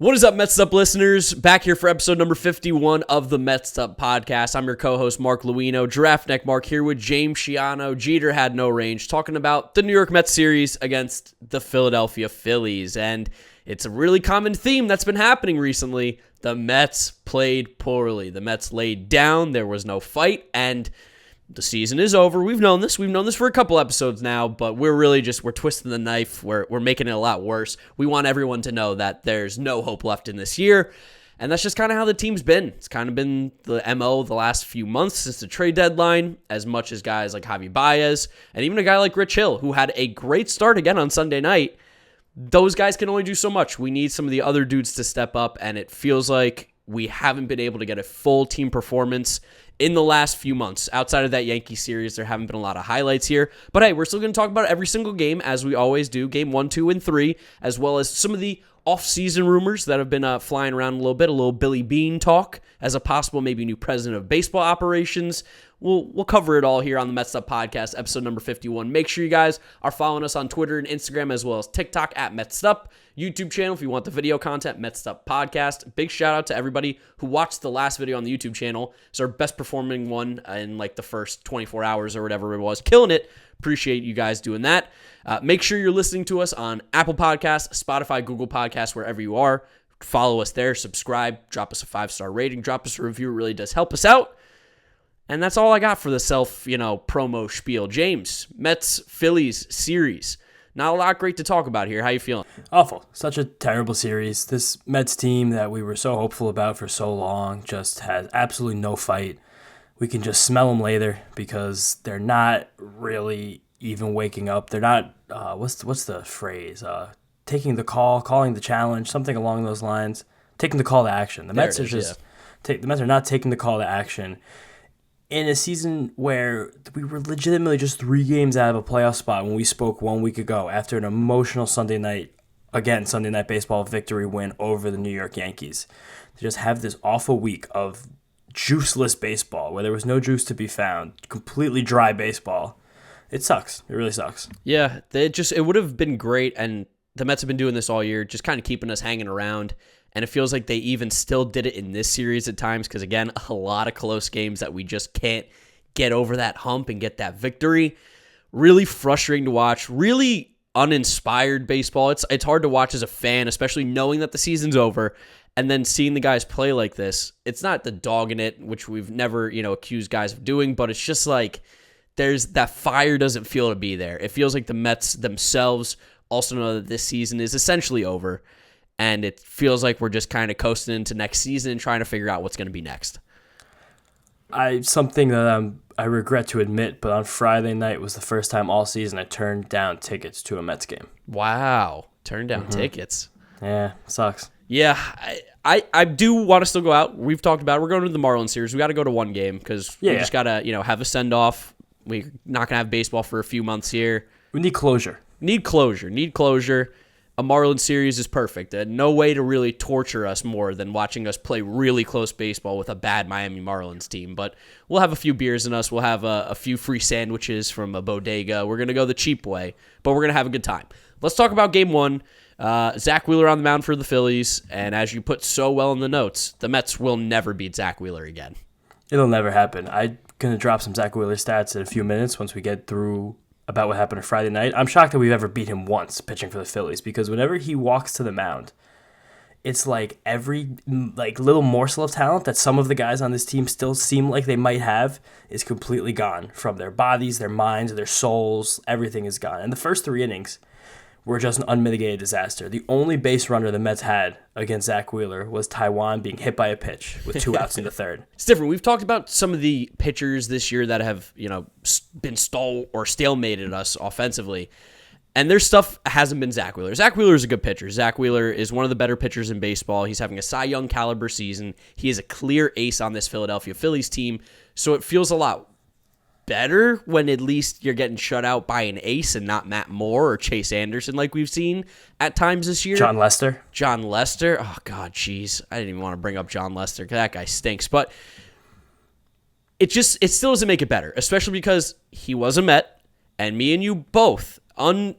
What is up, Mets'd listeners? Back here for episode number 51 of the Mets'd podcast. I'm your co-host, Marc Luino, Giraffe Neck Marc, here with James Shiano. Jeter had no range, talking about the New York Mets series against the Philadelphia Phillies. And it's a really common theme that's been happening recently. The Mets played poorly. The Mets laid down. There was no fight, and the season is over. We've known this. We've known this for a couple episodes now, but we're twisting the knife. We're making it a lot worse. We want everyone to know that there's no hope left in this year, and that's just kind of how the team's been. It's kind of been the MO the last few months since the trade deadline, as much as guys like Javi Baez and even a guy like Rich Hill, who had a great start again on Sunday night. Those guys can only do so much. We need some of the other dudes to step up, and it feels like we haven't been able to get a full team performance in the last few months. Outside of that Yankee series, there haven't been a lot of highlights here. But hey, we're still going to talk about every single game, as we always do, game 1, 2, and 3, as well as some of the off-season rumors that have been flying around a little Billy Beane talk as a possible maybe new president of baseball operations. We'll cover it all here on the Mets'd podcast, episode number 51. Make sure you guys are following us on Twitter and Instagram, as well as TikTok at Mets'd, YouTube channel if you want the video content, Mets'd podcast. Big shout out to everybody who watched the last video on the YouTube channel. It's our best performing one in like the first 24 hours or whatever it was. Killing it. Appreciate you guys doing that. Make sure you're listening to us on Apple Podcasts, Spotify, Google Podcasts, wherever you are. Follow us there, subscribe, drop us a 5-star rating, drop us a review. It really does help us out. And that's all I got for the promo spiel. James, Mets-Phillies series. Not a lot great to talk about here. How you feeling? Awful. Such a terrible series. This Mets team that we were so hopeful about for so long just has absolutely no fight. We can just smell them later because they're not really even waking up. They're not, what's the phrase? Taking the call, calling the challenge, something along those lines. Taking the call to action. The Mets the Mets are not taking the call to action. In a season where we were legitimately just 3 games out of a playoff spot when we spoke 1 week ago after an emotional Sunday night baseball victory win over the New York Yankees. To just have this awful week of juiceless baseball where there was no juice to be found, completely dry baseball. It sucks. It really sucks. Yeah, it would have been great, and the Mets have been doing this all year, just kind of keeping us hanging around. And it feels like they even still did it in this series at times because, again, a lot of close games that we just can't get over that hump and get that victory. Really frustrating to watch. Really uninspired baseball. It's hard to watch as a fan, especially knowing that the season's over and then seeing the guys play like this. It's not the dog in it, which we've never, accused guys of doing, but it's just like there's that fire doesn't feel to be there. It feels like the Mets themselves also know that this season is essentially over. And it feels like we're just kind of coasting into next season and trying to figure out what's going to be next. Something that I regret to admit, but on Friday night was the first time all season I turned down tickets to a Mets game. Wow. Turned down tickets. Yeah, sucks. Yeah, I do want to still go out. We've talked about it. We're going to the Marlins series. We got to go to one game because we just got to have a send-off. We're not going to have baseball for a few months here. We need closure. Need closure. A Marlins series is perfect. No way to really torture us more than watching us play really close baseball with a bad Miami Marlins team. But we'll have a few beers in us. We'll have a few free sandwiches from a bodega. We're going to go the cheap way, but we're going to have a good time. Let's talk about game 1. Zack Wheeler on the mound for the Phillies. And as you put so well in the notes, the Mets will never beat Zack Wheeler again. It'll never happen. I'm going to drop some Zack Wheeler stats in a few minutes once we get through about what happened on Friday night. I'm shocked that we've ever beat him once pitching for the Phillies because whenever he walks to the mound, it's like every little morsel of talent that some of the guys on this team still seem like they might have is completely gone from their bodies, their minds, their souls. Everything is gone. And the first 3 innings were just an unmitigated disaster. The only base runner the Mets had against Zack Wheeler was Taiwan being hit by a pitch with 2 outs in the third. It's different. We've talked about some of the pitchers this year that have, been stalemated us offensively. And their stuff hasn't been Zack Wheeler. Zack Wheeler is a good pitcher. Zack Wheeler is one of the better pitchers in baseball. He's having a Cy Young caliber season. He is a clear ace on this Philadelphia Phillies team. So it feels a lot better when at least you're getting shut out by an ace and not Matt Moore or Chase Anderson like we've seen at times this year. John Lester. Oh, God, jeez. I didn't even want to bring up John Lester because that guy stinks. But it still doesn't make it better, especially because he was a Met, and me and you both, it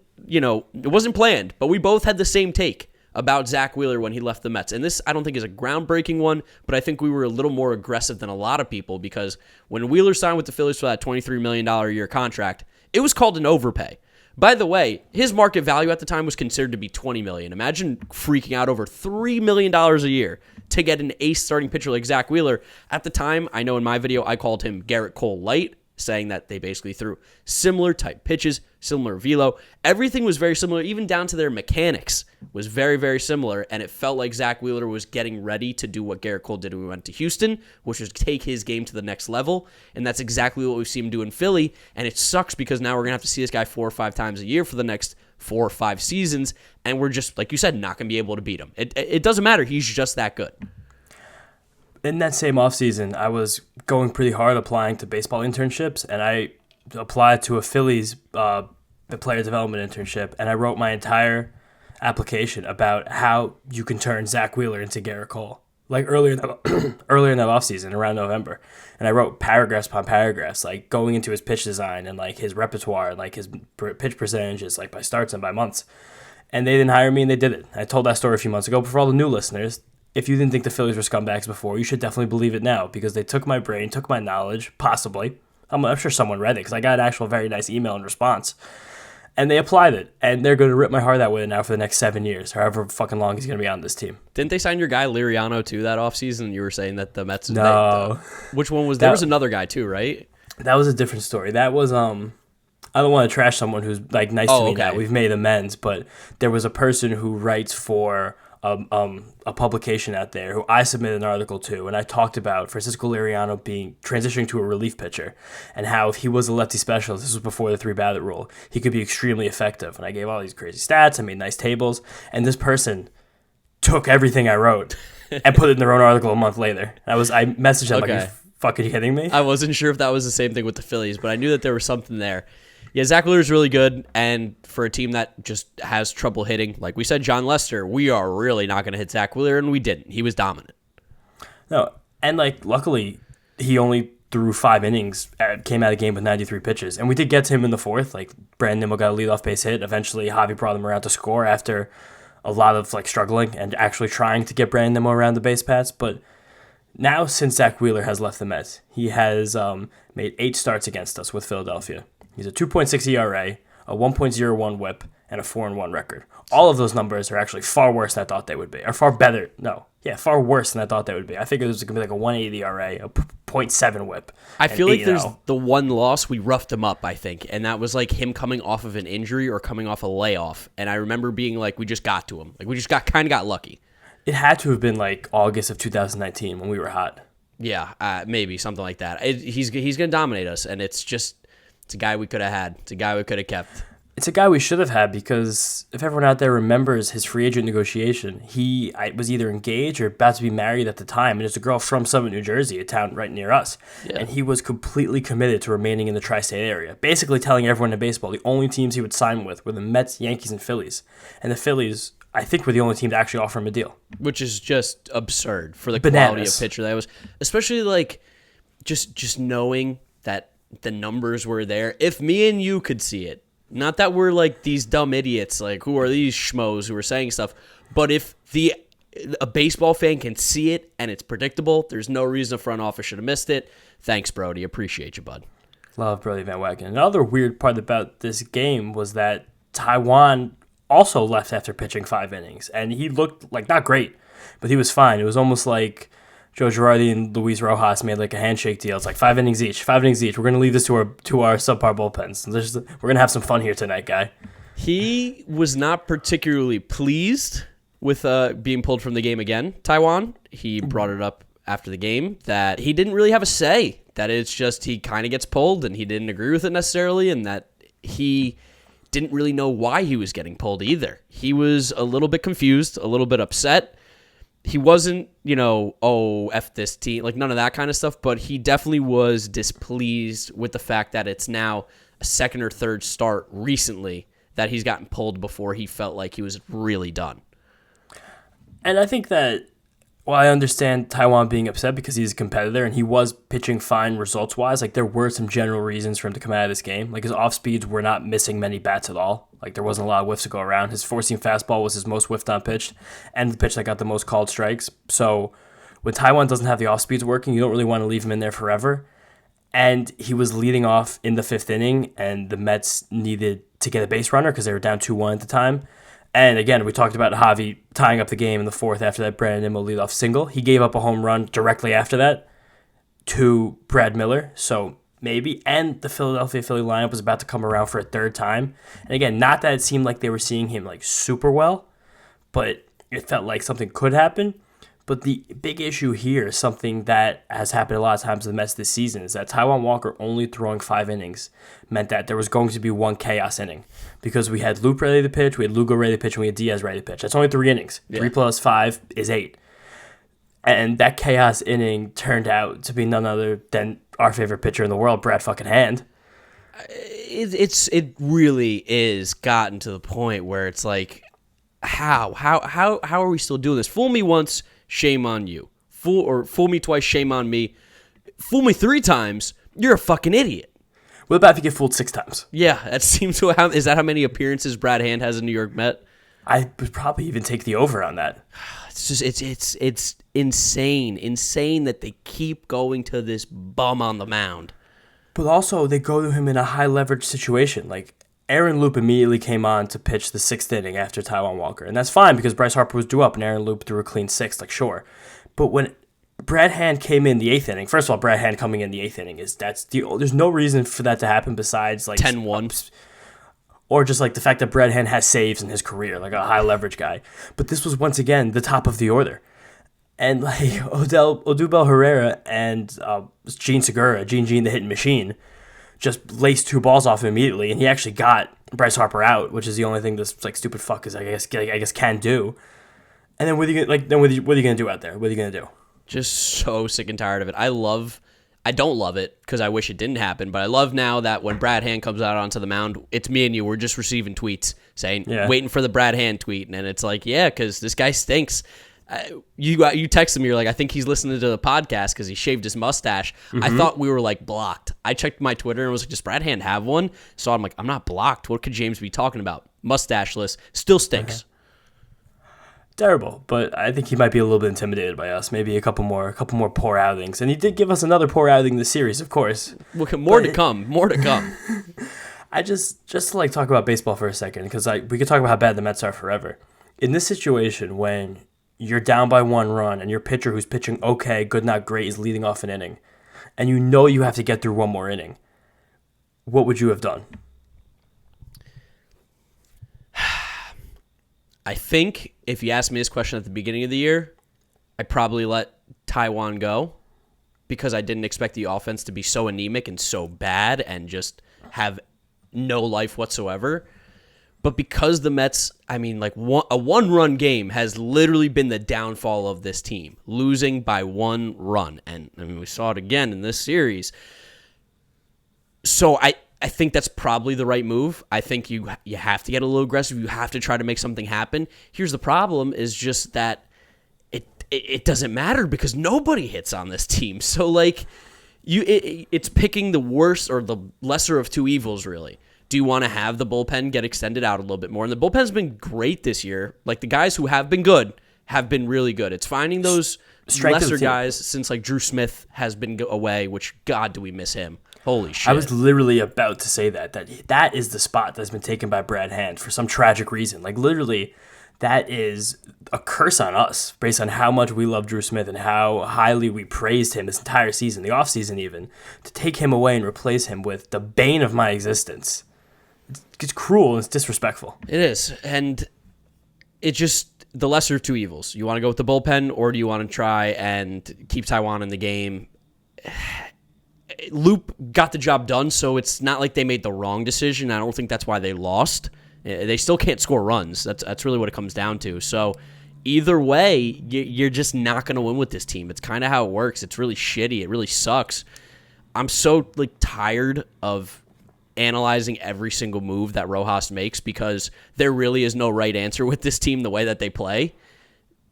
wasn't planned, but we both had the same take about Zack Wheeler when he left the Mets. And this, I don't think, is a groundbreaking one, but I think we were a little more aggressive than a lot of people because when Wheeler signed with the Phillies for that $23 million a year contract, it was called an overpay. By the way, his market value at the time was considered to be $20 million. Imagine freaking out over $3 million a year to get an ace starting pitcher like Zack Wheeler. At the time, I know in my video, I called him Garrett Cole Light, saying that they basically threw similar type pitches, similar velo. Everything was very similar, even down to their mechanics was very, very similar, and it felt like Zack Wheeler was getting ready to do what Garrett Cole did when he went to Houston, which was take his game to the next level, and that's exactly what we've seen him do in Philly, and it sucks because now we're going to have to see this guy 4 or 5 times a year for the next 4 or 5 seasons, and we're just, like you said, not going to be able to beat him. It doesn't matter. He's just that good. In that same offseason, I was going pretty hard applying to baseball internships, and I applied to a Phillies player development internship, and I wrote my entire application about how you can turn Zack Wheeler into Garrett Cole, like earlier in that offseason, around November. And I wrote paragraphs upon paragraphs, like going into his pitch design and like his repertoire and like his pitch percentages, like by starts and by months. And they didn't hire me, and they did it. I told that story a few months ago, but for all the new listeners, if you didn't think the Phillies were scumbags before, you should definitely believe it now because they took my brain, took my knowledge, possibly. I'm sure someone read it because I got an actual very nice email in response. And they applied it, and they're going to rip my heart out with it now for the next 7 years, however fucking long he's going to be on this team. Didn't they sign your guy Liriano too that offseason? You were saying that the Mets... No. Which one was... There was another guy too, right? That was a different story. That was... I don't want to trash someone who's like nice to me now. We've made amends, but there was a person who writes for a publication out there who I submitted an article to, and I talked about Francisco Liriano transitioning to a relief pitcher, and how if he was a lefty specialist, this was before the 3-batter rule, he could be extremely effective. And I gave all these crazy stats, I made nice tables, and this person took everything I wrote and put it in their own article a month later. I messaged them like, are you fucking kidding me? I wasn't sure if that was the same thing with the Phillies, but I knew that there was something there. Yeah, Zack Wheeler is really good, and for a team that just has trouble hitting, like we said, John Lester, we are really not going to hit Zack Wheeler, and we didn't. He was dominant. No, and like luckily, he only threw 5 innings, came out of the game with 93 pitches, and we did get to him in the 4th. Like Brandon Nimmo got a leadoff base hit. Eventually, Javi brought him around to score after a lot of like struggling and actually trying to get Brandon Nimmo around the base paths. But now, since Zack Wheeler has left the Mets, he has made 8 starts against us with Philadelphia. He's a 2.6 ERA, a 1.01 WHIP, and a 4-1 record. All of those numbers are actually far worse than I thought they would be. Or far better. No. Yeah, far worse than I thought they would be. I figured it was going to be like a 1.80 ERA, a 0.7 WHIP. I feel like there's the one loss we roughed him up, I think. And that was like him coming off of an injury or coming off a layoff. And I remember being like, we just got to him. Like, we just kind of got lucky. It had to have been like August of 2019 when we were hot. Yeah, maybe something like that. He's going to dominate us, and it's a guy we could have had. It's a guy we could have kept. It's a guy we should have had because if everyone out there remembers his free agent negotiation, he was either engaged or about to be married at the time, and it's a girl from Summit, New Jersey, a town right near us. Yeah. And he was completely committed to remaining in the tri-state area, basically telling everyone in baseball the only teams he would sign with were the Mets, Yankees, and Phillies. And the Phillies, I think, were the only team to actually offer him a deal. Which is just absurd for the quality of pitcher that was. Especially like just knowing that the numbers were there. If me and you could see it, not that we're like these dumb idiots, like who are these schmoes who are saying stuff, but if a baseball fan can see it and it's predictable, there's no reason the front office should have missed it. Thanks, Brody. Appreciate you, bud. Love Brody Van Wagen. Another weird part about this game was that Taiwan also left after pitching 5 innings, and he looked like not great, but he was fine. It was almost like Joe Girardi and Luis Rojas made like a handshake deal. It's like 5 innings each. We're going to leave this to our subpar bullpens. We're going to have some fun here tonight, guy. He was not particularly pleased with being pulled from the game again, Taiwan. He brought it up after the game that he didn't really have a say, that it's just he kind of gets pulled and he didn't agree with it necessarily, and that he didn't really know why he was getting pulled either. He was a little bit confused, a little bit upset. He wasn't, F this team, like none of that kind of stuff, but he definitely was displeased with the fact that it's now a second or third start recently that he's gotten pulled before he felt like he was really done. And I think that Well, I understand Taiwan being upset because he's a competitor and he was pitching fine results-wise. Like, there were some general reasons for him to come out of this game. Like, his off-speeds were not missing many bats at all. Like, there wasn't a lot of whiffs to go around. His four-seam fastball was his most whiffed-on pitch and the pitch that got the most called strikes. So, when Taiwan doesn't have the off-speeds working, you don't really want to leave him in there forever. And he was leading off in the fifth inning, and the Mets needed to get a base runner because they were down 2-1 at the time. And again, we talked about Javi tying up the game in the fourth after that Brandon Nimmo leadoff single. He gave up a home run directly after that to Brad Miller. So maybe. And the Philadelphia Philly lineup was about to come around for a third time. And again, not that it seemed like they were seeing him like super well, but it felt like something could happen. But the big issue here is something that has happened a lot of times to the Mets this season is that Taijuan Walker only throwing 5 innings meant that there was going to be one chaos inning because we had Loop ready to pitch, we had Lugo ready to pitch, and we had Diaz ready to pitch. That's only 3 innings. Yeah. 3 plus 5 is 8. And that chaos inning turned out to be none other than our favorite pitcher in the world, Brad fucking Hand. It really is gotten to the point where it's like, how are we still doing this? Fool me once, shame on you. Fool me twice, shame on me. Fool me 3 times, you're a fucking idiot. What about if you get fooled 6 times? Yeah, that seems to have. Is that how many appearances Brad Hand has in New York Met? I would probably even take the over on that. It's just it's insane that they keep going to this bum on the mound. But also they go to him in a high leverage situation. Like Aaron Loop immediately came on to pitch the 6th inning after Taijuan Walker, and that's fine because Bryce Harper was due up and Aaron Loop threw a clean 6th. Like sure, but when Brad Hand came in the 8th inning. First of all, Brad Hand coming in the 8th inning there's no reason for that to happen besides like 10-1. Or just like the fact that Brad Hand has saves in his career, like a high leverage guy. But this was once again the top of the order. And like Odubel Herrera and Gene Segura, Gene the hitting machine, just laced 2 balls off him immediately, and he actually got Bryce Harper out, which is the only thing this like stupid fuck is I guess can do. And then what are you gonna do out there? What are you gonna do? Just so sick and tired of it. I don't love it because I wish it didn't happen, but I love now that when Brad Hand comes out onto the mound, it's me and you. We're just receiving tweets saying, waiting for the Brad Hand tweet. And it's like, yeah, because this guy stinks. You text him, you're like, I think he's listening to the podcast because he shaved his mustache. Mm-hmm. I thought we were like blocked. I checked my Twitter and was like, does Brad Hand have one? So I'm like, I'm not blocked. What could James be talking about? Mustacheless. Still stinks. Uh-huh. Terrible, but I think he might be a little bit intimidated by us. Maybe a couple more poor outings, and he did give us another poor outing in the series, of course. More to come. I just to like talk about baseball for a second because we could talk about how bad the Mets are forever. In this situation, when you're down by 1 run and your pitcher who's pitching okay, good not great, is leading off an inning, and you know you have to get through one more inning, what would you have done? I think if you asked me this question at the beginning of the year, I'd probably let Taijuan go because I didn't expect the offense to be so anemic and so bad and just have no life whatsoever. But because the Mets, a 1-run game has literally been the downfall of this team, losing by 1 run. And we saw it again in this series. So I think that's probably the right move. I think you have to get a little aggressive. You have to try to make something happen. Here's the problem is just that it doesn't matter because nobody hits on this team. So like it's picking the worst or the lesser of 2 evils really. Do you want to have the bullpen get extended out a little bit more? And the bullpen's been great this year. Like the guys who have been good have been really good. It's finding those lesser guys since like Drew Smith has been away, which God, do we miss him. Holy shit. I was literally about to say that is the spot that's been taken by Brad Hand for some tragic reason. Like literally, that is a curse on us based on how much we love Drew Smith and how highly we praised him this entire season, the offseason even, to take him away and replace him with the bane of my existence. It's cruel and it's disrespectful. It is. And it just the lesser of 2 evils. You want to go with the bullpen or do you want to try and keep Taijuan in the game? Loop got the job done, so it's not like they made the wrong decision. I don't think that's why they lost. They still can't score runs. That's really what it comes down to. So either way, you're just not going to win with this team. It's kind of how it works. It's really shitty. It really sucks. I'm so tired of analyzing every single move that Rojas makes because there really is no right answer with this team the way that they play.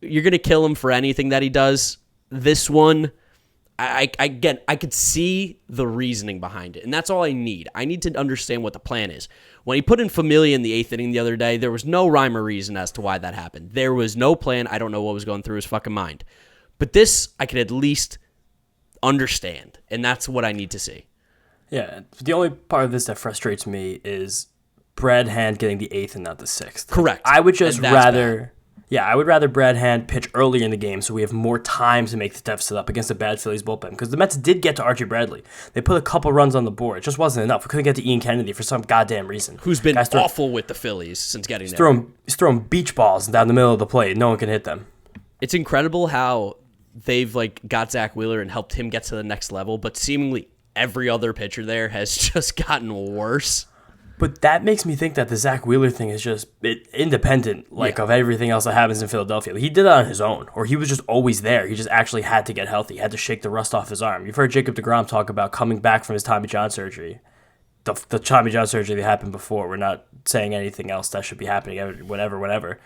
you're going to kill him for anything that he does. This one, I could see the reasoning behind it, and that's all I need. I need to understand what the plan is. When he put in Familia in the 8th inning the other day, there was no rhyme or reason as to why that happened. There was no plan. I don't know what was going through his fucking mind. But this, I could at least understand, and that's what I need to see. Yeah, the only part of this that frustrates me is Brad Hand getting the 8th and not the 6th. Correct. I would just rather... Bad. Yeah, I would rather Brad Hand pitch earlier in the game so we have more time to make the deficit up against a bad Phillies bullpen. Because the Mets did get to Archie Bradley. They put a couple runs on the board. It just wasn't enough. We couldn't get to Ian Kennedy for some goddamn reason. Who's been awful with the Phillies since getting there. He's throwing beach balls down the middle of the plate. No one can hit them. It's incredible how they've got Zack Wheeler and helped him get to the next level, but seemingly every other pitcher there has just gotten worse. But that makes me think that the Zack Wheeler thing is just independent, of everything else that happens in Philadelphia. He did that on his own, or he was just always there. He just actually had to get healthy. He had to shake the rust off his arm. You've heard Jacob deGrom talk about coming back from his Tommy John surgery. The Tommy John surgery that happened before. We're not saying anything else that should be happening, whatever.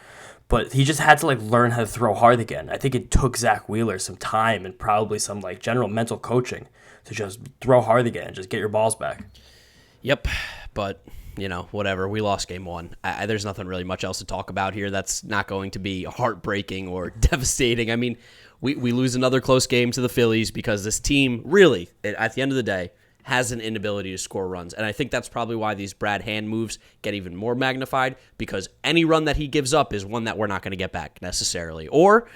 But he just had to learn how to throw hard again. I think it took Zack Wheeler some time and probably some general mental coaching to just throw hard again and just get your balls back. Yep, but... whatever. We lost game 1. There's nothing really much else to talk about here that's not going to be heartbreaking or devastating. I mean, we lose another close game to the Phillies because this team really, at the end of the day, has an inability to score runs. And I think that's probably why these Brad Hand moves get even more magnified, because any run that he gives up is one that we're not going to get back necessarily. Or,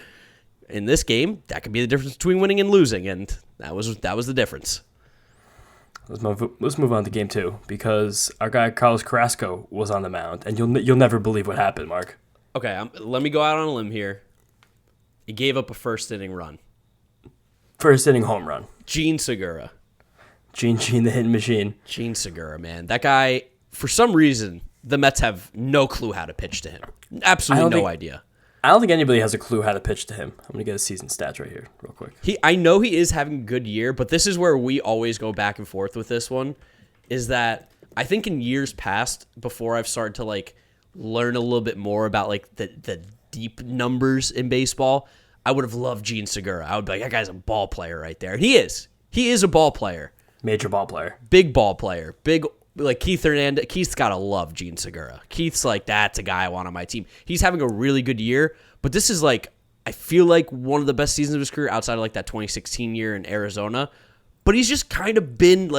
in this game, that could be the difference between winning and losing, and that was the difference. Let's move on to game 2, because our guy Carlos Carrasco was on the mound, and you'll never believe what happened, Mark. Okay, let me go out on a limb here. He gave up a first inning run. First inning home run. Gene Segura. Gene the hitting machine. Gene Segura, man. That guy, for some reason, the Mets have no clue how to pitch to him. Absolutely no idea. I don't think anybody has a clue how to pitch to him. I'm going to get his season stats right here real quick. I know he is having a good year, but this is where we always go back and forth with this one, is that I think in years past, before I've started to learn a little bit more about the deep numbers in baseball, I would have loved Gene Segura. I would be like, that guy's a ball player right there. And he is. He is a ball player. Major ball player. Big ball player. Big, Keith Hernandez. Keith's got to love Gene Segura. Keith's that's a guy I want on my team. He's having a really good year, but this is I feel like one of the best seasons of his career outside of that 2016 year in Arizona. But he's just kind of been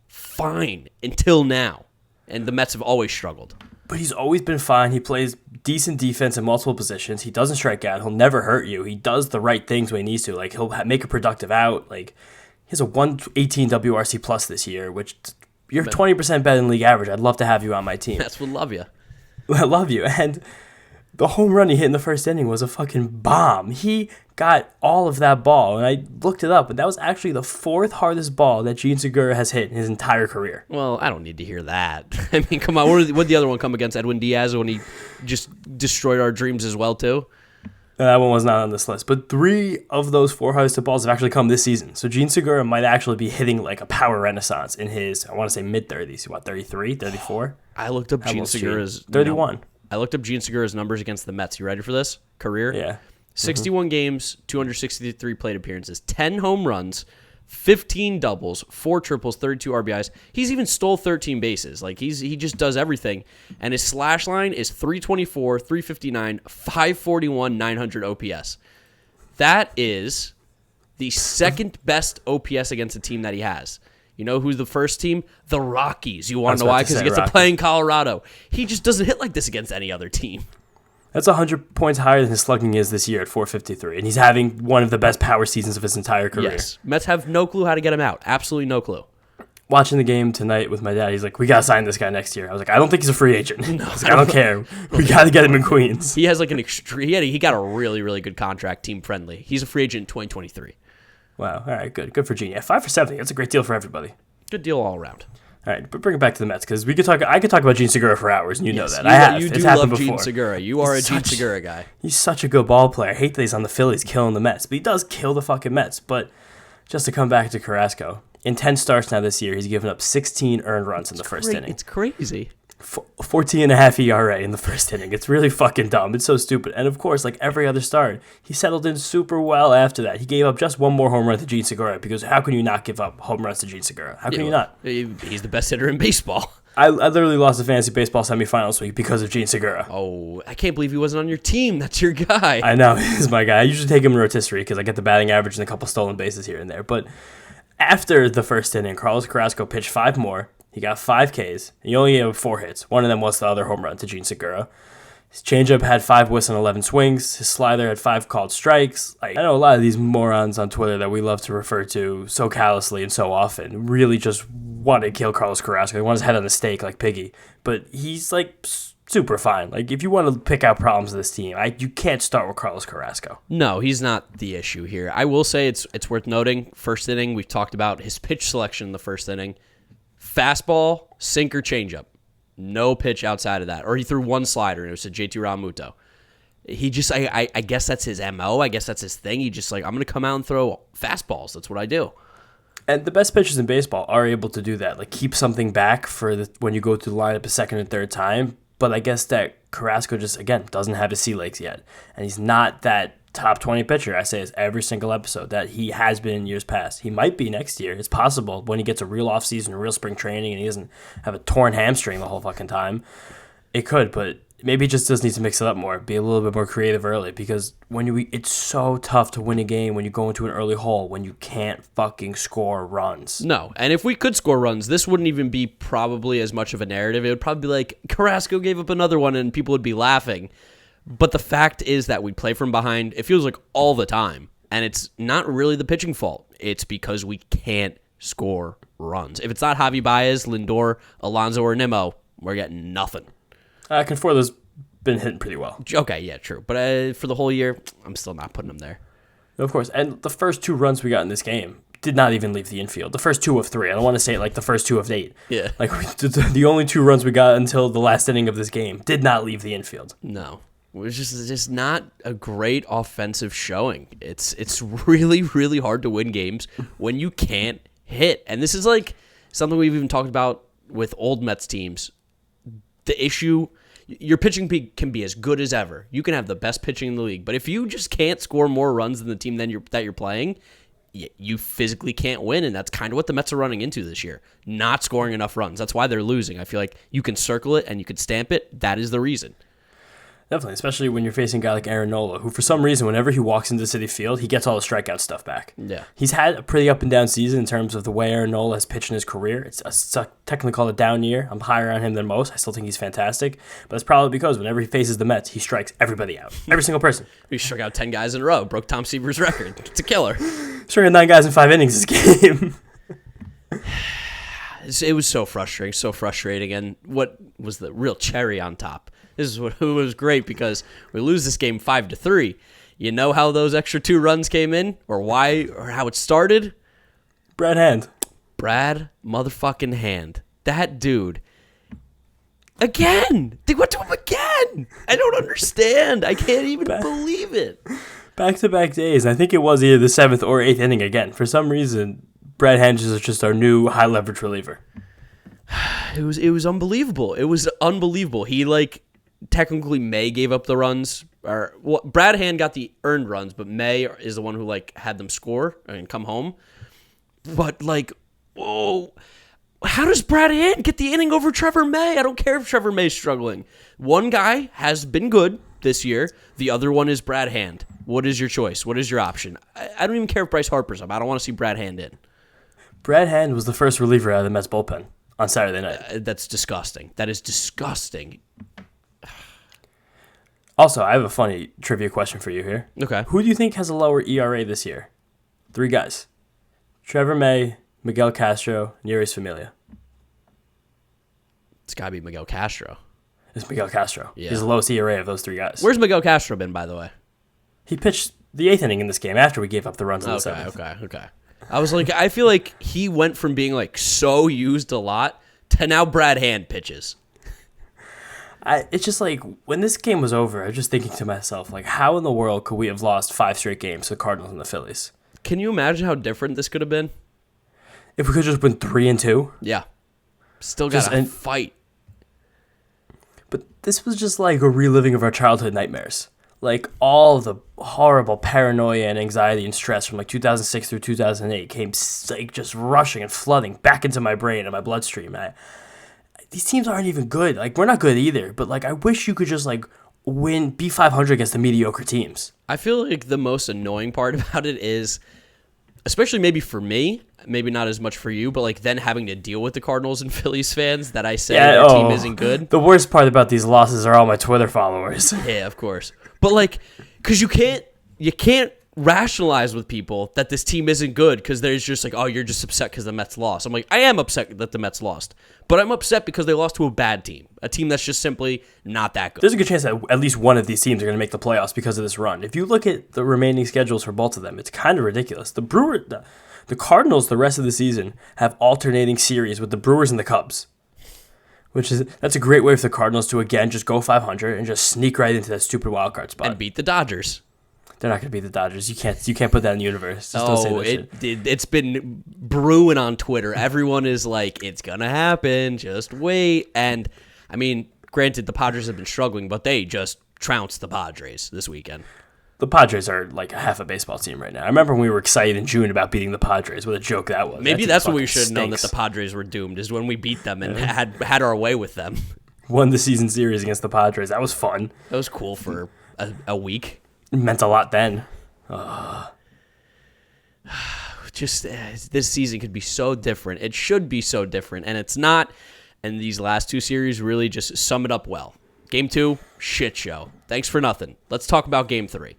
fine until now. And the Mets have always struggled. But he's always been fine. He plays decent defense in multiple positions. He doesn't strike out. He'll never hurt you. He does the right things when he needs to. He'll make a productive out. He has a 118 WRC plus this year, which you're 20% better than league average. I'd love to have you on my team. That's what love you. I love you. And the home run he hit in the first inning was a fucking bomb. He got all of that ball, and I looked it up, and that was actually the 4th hardest ball that Gene Segura has hit in his entire career. Well, I don't need to hear that. I mean, come on. What did the other one come against? Edwin Diaz when he just destroyed our dreams as well, too? That one was not on this list, but 3 of those 4 hardest balls have actually come this season. So Gene Segura might actually be hitting a power renaissance in his, I want to say mid-30s. What, 33, 34? I looked up Gene Segura's 31. I looked up Gene Segura's numbers against the Mets. You ready for this? Career? Yeah. 61 games, 263 plate appearances, 10 home runs, 15 doubles, 4 triples, 32 RBIs. He's even stole 13 bases. He just does everything. And his slash line is 324, 359, 541, 900 OPS. That is the second best OPS against a team that he has. You know who's the first team? The Rockies. You want to know why? Because he gets to play in Colorado. He just doesn't hit like this against any other team. That's 100 points higher than his slugging is this year at 453, and he's having one of the best power seasons of his entire career. Yes. Mets have no clue how to get him out. Absolutely no clue. Watching the game tonight with my dad, he's like, we got to sign this guy next year. I was like, I don't think he's a free agent. No, I don't care. We got to get him in Queens. He has an extreme. He got a really, really good contract, team friendly. He's a free agent in 2023. Wow. All right, good. Good for Gene. Yeah, 5 for 70. That's a great deal for everybody. Good deal all around. All right, but bring it back to the Mets, because I could talk about Gene Segura for hours, and you know that. You do love Gene Segura. You are a Gene Segura guy. He's such a good ball player. I hate that he's on the Phillies killing the Mets, but he does kill the fucking Mets. But just to come back to Carrasco, in 10 starts now this year, he's given up 16 earned runs in the first inning. It's crazy. 14.5 ERA in the first inning. It's really fucking dumb. It's so stupid. And of course, like every other start, he settled in super well after that. He gave up just one more home run to Gene Segura, because how can you not give up home runs to Gene Segura? How can you not? He's the best hitter in baseball. I literally lost a fantasy baseball semifinal this week because of Gene Segura. Oh, I can't believe he wasn't on your team. That's your guy. I know, he's my guy. I usually take him in rotisserie because I get the batting average and a couple stolen bases here and there. But after the first inning, Carlos Carrasco pitched 5 more. He got 5 Ks. He only had 4 hits. One of them was the other home run to Gene Segura. His changeup had 5 whiffs and 11 swings. His slider had 5 called strikes. I know a lot of these morons on Twitter that we love to refer to so callously and so often really just want to kill Carlos Carrasco. They want his head on a stake like Piggy. But he's like super fine. Like if you want to pick out problems of this team, you can't start with Carlos Carrasco. No, he's not the issue here. I will say it's worth noting. First inning, we've talked about his pitch selection in the first inning. Fastball, sinker, changeup. No pitch outside of that. Or he threw one slider, and it was to JT Realmuto. He just, I guess that's his MO. I guess that's his thing. He just I'm going to come out and throw fastballs. That's what I do. And the best pitchers in baseball are able to do that. Like keep something back for when you go to the lineup a second and third time. But I guess that Carrasco just, again, doesn't have his sea legs yet. And he's not that top 20 pitcher, I say this every single episode, that he has been in years past. He might be next year. It's possible when he gets a real offseason, a real spring training, and he doesn't have a torn hamstring the whole fucking time. It could, but maybe he just does need to mix it up more, be a little bit more creative early, because it's so tough to win a game when you go into an early hole when you can't fucking score runs. No, and if we could score runs, this wouldn't even be probably as much of a narrative. It would probably be like, Carrasco gave up another one, and people would be laughing. But the fact is that we play from behind, it feels like all the time. And it's not really the pitching fault. It's because we can't score runs. If it's not Javi Baez, Lindor, Alonso, or Nimmo, we're getting nothing. Conforto's been hitting pretty well. Okay, yeah, true. But for the whole year, I'm still not putting him there. Of course. And the first 2 runs we got in this game did not even leave the infield. The first 2 of 3. I don't want to say it like the first 2 of 8. Yeah. Like the only 2 runs we got until the last inning of this game did not leave the infield. No. It was just not a great offensive showing. It's really, really hard to win games when you can't hit. And this is like something we've even talked about with old Mets teams. The issue, your pitching can be as good as ever. You can have the best pitching in the league. But if you just can't score more runs than the team that you're playing, you physically can't win. And that's kind of what the Mets are running into this year. Not scoring enough runs. That's why they're losing. I feel like you can circle it and you can stamp it. That is the reason. Definitely, especially when you're facing a guy like Aaron Nola, who for some reason, whenever he walks into Citi Field, he gets all the strikeout stuff back. Yeah. He's had a pretty up and down season in terms of the way Aaron Nola has pitched in his career. It's technically called a down year. I'm higher on him than most. I still think he's fantastic. But it's probably because whenever he faces the Mets, he strikes everybody out. Every single person. He struck out 10 guys in a row. Broke Tom Seaver's record. It's a killer. Struck out 9 guys in 5 innings this game. It was so frustrating. And what was the real cherry on top? This is what was great, because we lose this game 5-3. You know how those extra 2 runs came in, or why, or how it started? Brad Hand. Brad motherfucking Hand. That dude. Again. They went to him again. I don't understand. I can't even believe it. Back-to-back days. I think it was either the 7th or 8th inning again. For some reason, Brad Hand is just our new high-leverage reliever. It was unbelievable. It was unbelievable. He, technically May gave up the runs. Brad Hand got the earned runs, but May is the one who had them score and come home. But whoa, how does Brad Hand get the inning over Trevor May? I don't care if Trevor May's struggling. One guy has been good this year. The other one is Brad Hand. What is your choice? What is your option? I don't even care if Bryce Harper's up. I don't want to see Brad Hand in. Brad Hand was the first reliever out of the Mets bullpen on Saturday night. That's disgusting. That is disgusting. Also, I have a funny trivia question for you here. Okay. Who do you think has a lower ERA this year? 3 guys. Trevor May, Miguel Castro, and Yuri's Familia. It's got to be Miguel Castro. It's Miguel Castro. Yeah. He's the lowest ERA of those 3 guys. Where's Miguel Castro been, by the way? He pitched the 8th inning in this game after we gave up the runs in the 7th. Okay. I was I feel like he went from being so used a lot to now Brad Hand pitches. It's just when this game was over, I was just thinking to myself, how in the world could we have lost 5 straight games to the Cardinals and the Phillies? Can you imagine how different this could have been? If we could just win 3-2? Yeah. Still got to fight. this was just like a reliving of our childhood nightmares. Like, all the horrible paranoia and anxiety and stress from, like, 2006 through 2008 came, like, just rushing and flooding back into my brain and my bloodstream. These teams aren't even good. Like, we're not good either. But, like, I wish you could just, like, be 500 against the mediocre teams. I feel like the most annoying part about it is, especially maybe for me, maybe not as much for you, but, like, then having to deal with the Cardinals and Phillies fans that I say their team isn't good. The worst part about these losses are all my Twitter followers. Yeah, of course. But, like, because you can't rationalize with people that this team isn't good because there's just like, oh, you're just upset because the Mets lost. I'm like, I am upset that the Mets lost, but I'm upset because they lost to a bad team, a team that's just simply not that good. There's a good chance that at least one of these teams are going to make the playoffs because of this run. If you look at the remaining schedules for both of them, it's kind of ridiculous. The Cardinals, the rest of the season, have alternating series with the Brewers and the Cubs. That's a great way for the Cardinals to, again, just go 500 and just sneak right into that stupid wild card spot. And beat the Dodgers. They're not going to beat the Dodgers. You can't put that in the universe. Just don't say that shit. It's been brewing on Twitter. Everyone is like, it's going to happen. Just wait. And, I mean, granted, the Padres have been struggling, but they just trounced the Padres this weekend. The Padres are like a half a baseball team right now. I remember when we were excited in June about beating the Padres. What a joke that was. Maybe that's when we should have known that the Padres were doomed, is when we beat them and had our way with them. Won the season series against the Padres. That was fun. That was cool for a week. It meant a lot then. Just this season could be so different. It should be so different, and it's not. And these last two series really just sum it up well. Game 2, shit show. Thanks for nothing. Let's talk about Game 3.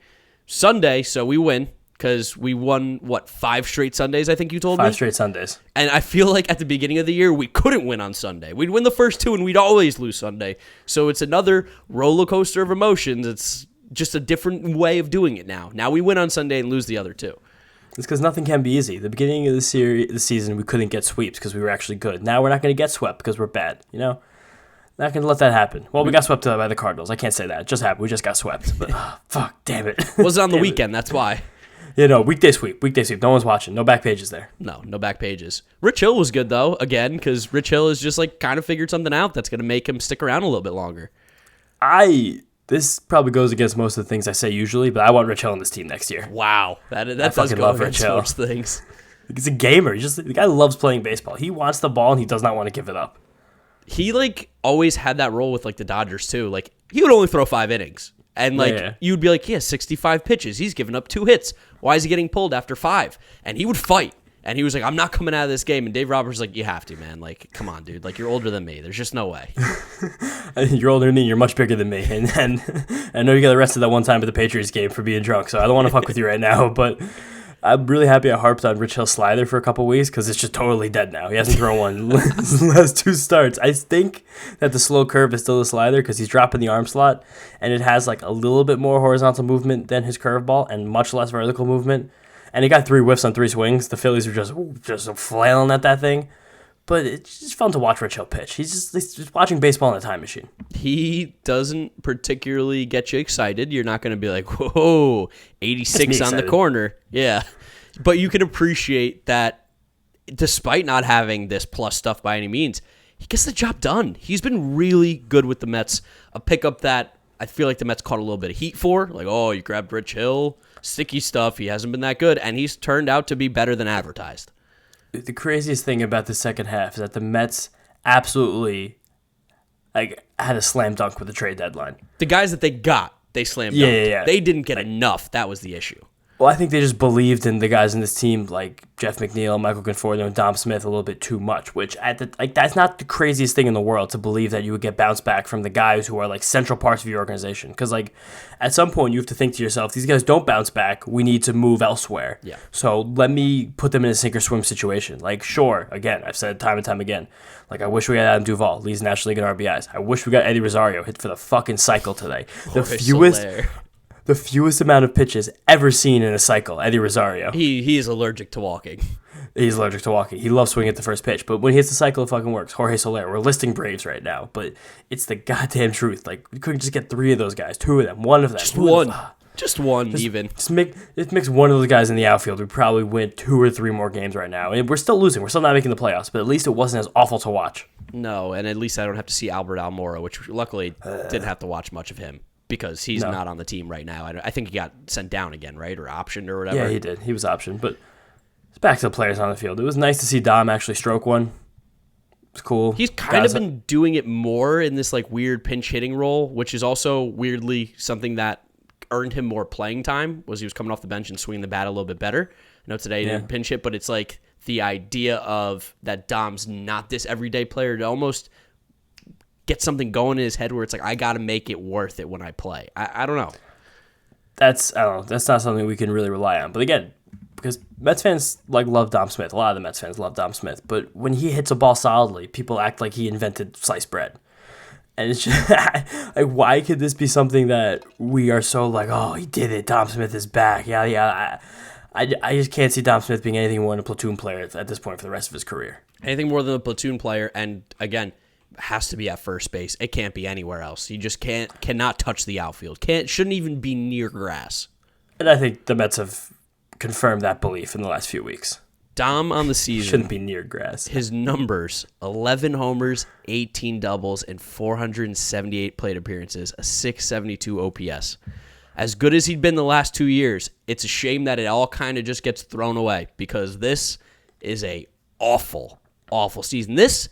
Sunday, so we win because we won, 5 straight Sundays, I think you told me? 5 straight Sundays. And I feel like at the beginning of the year, we couldn't win on Sunday. We'd win the first 2, and we'd always lose Sunday. So it's another roller coaster of emotions. It's just a different way of doing it now. Now we win on Sunday and lose the other 2. It's because nothing can be easy. The beginning of the season, we couldn't get sweeps because we were actually good. Now we're not going to get swept because we're bad, you know? Not going to let that happen. Well, we got swept by the Cardinals. I can't say that. It just happened. We just got swept. But, fuck, damn it. Wasn't on the weekend, that's why. Yeah, no, weekday sweep. No one's watching. No back pages there. No back pages. Rich Hill was good, though, again, because Rich Hill has just, like, kind of figured something out that's going to make him stick around a little bit longer. This probably goes against most of the things I say usually, but I want Rich Hill on this team next year. Wow. That does go against most things. He's a gamer. The guy loves playing baseball. He wants the ball, and he does not want to give it up. He, like, always had that role with, like, the Dodgers, too. Like, he would only throw 5 innings. And, like, you'd be like, 65 pitches. He's given up 2 hits. Why is he getting pulled after 5? And he would fight. And he was like, I'm not coming out of this game. And Dave Roberts was like, you have to, man. Like, come on, dude. Like, you're older than me. There's just no way. You're older than me. You're much bigger than me. And I know you got arrested that one time at the Patriots game for being drunk. So I don't want to fuck with you right now. But I'm really happy I harped on Rich Hill's slider for a couple weeks because it's just totally dead now. He hasn't thrown one the last 2 starts. I think that the slow curve is still the slider because he's dropping the arm slot, and it has like a little bit more horizontal movement than his curveball and much less vertical movement. And he got 3 whiffs on 3 swings. The Phillies are just flailing at that thing. But it's just fun to watch Rich Hill pitch. He's just watching baseball in a time machine. He doesn't particularly get you excited. You're not going to be like, whoa, 86 on the corner. Yeah. But you can appreciate that despite not having this plus stuff by any means, he gets the job done. He's been really good with the Mets. A pickup that I feel like the Mets caught a little bit of heat for. Like, oh, you grabbed Rich Hill. Sticky stuff. He hasn't been that good. And he's turned out to be better than advertised. The craziest thing about the second half is that the Mets absolutely had a slam dunk with the trade deadline. The guys that they got, they slammed dunked. Yeah. They didn't get enough. That was the issue. Well, I think they just believed in the guys in this team, like Jeff McNeil, Michael Conforto, and Dom Smith a little bit too much, which that's not the craziest thing in the world to believe that you would get bounced back from the guys who are like central parts of your organization. Because like at some point you have to think to yourself, these guys don't bounce back. We need to move elsewhere. Yeah. So let me put them in a sink or swim situation. Like, sure, again, I've said time and time again, like I wish we had Adam Duvall, leads National League in RBIs. I wish we got Eddie Rosario hit for the fucking cycle today. The fewest amount of pitches ever seen in a cycle, Eddie Rosario. He is allergic to walking. He's allergic to walking. He loves swinging at the first pitch. But when he hits the cycle, it fucking works. Jorge Soler. We're listing Braves right now. But it's the goddamn truth. Like, we couldn't just get 3 of those guys. 2 of them. 1 of them. Just one. Just one, even. Just mix one of those guys in the outfield. We probably win 2 or 3 more games right now. And we're still losing. We're still not making the playoffs, but at least it wasn't as awful to watch. No, and at least I don't have to see Albert Almora, which luckily didn't have to watch much of him because he's not on the team right now. I think he got sent down again, right? Or optioned or whatever. Yeah, he did. He was optioned. But it's back to the players on the field. It was nice to see Dom actually stroke one. It's cool. He's kind of been doing it more in this like weird pinch hitting role, which is also weirdly something that earned him more playing time. Was he was coming off the bench and swinging the bat a little bit better. I know today he didn't pinch hit, but it's like the idea of that Dom's not this everyday player to almost get something going in his head where it's like, I got to make it worth it when I play. I don't know. I don't know. That's not something we can really rely on. But again, because Mets fans love Dom Smith. A lot of the Mets fans love Dom Smith. But when he hits a ball solidly, people act like he invented sliced bread. And it's just like, why could this be something that we are so like, oh, he did it. Dom Smith is back. Yeah. I just can't see Dom Smith being anything more than a platoon player at this point for the rest of his career. Anything more than a platoon player, and again, has to be at first base. It can't be anywhere else. He just cannot touch the outfield. Shouldn't even be near grass. And I think the Mets have confirmed that belief in the last few weeks. Dom on the season shouldn't be near grass. His numbers: 11 homers, 18 doubles, and 478 plate appearances, a 672 OPS. As good as he'd been the last 2 years, it's a shame that it all kind of just gets thrown away because this is a awful, awful season. This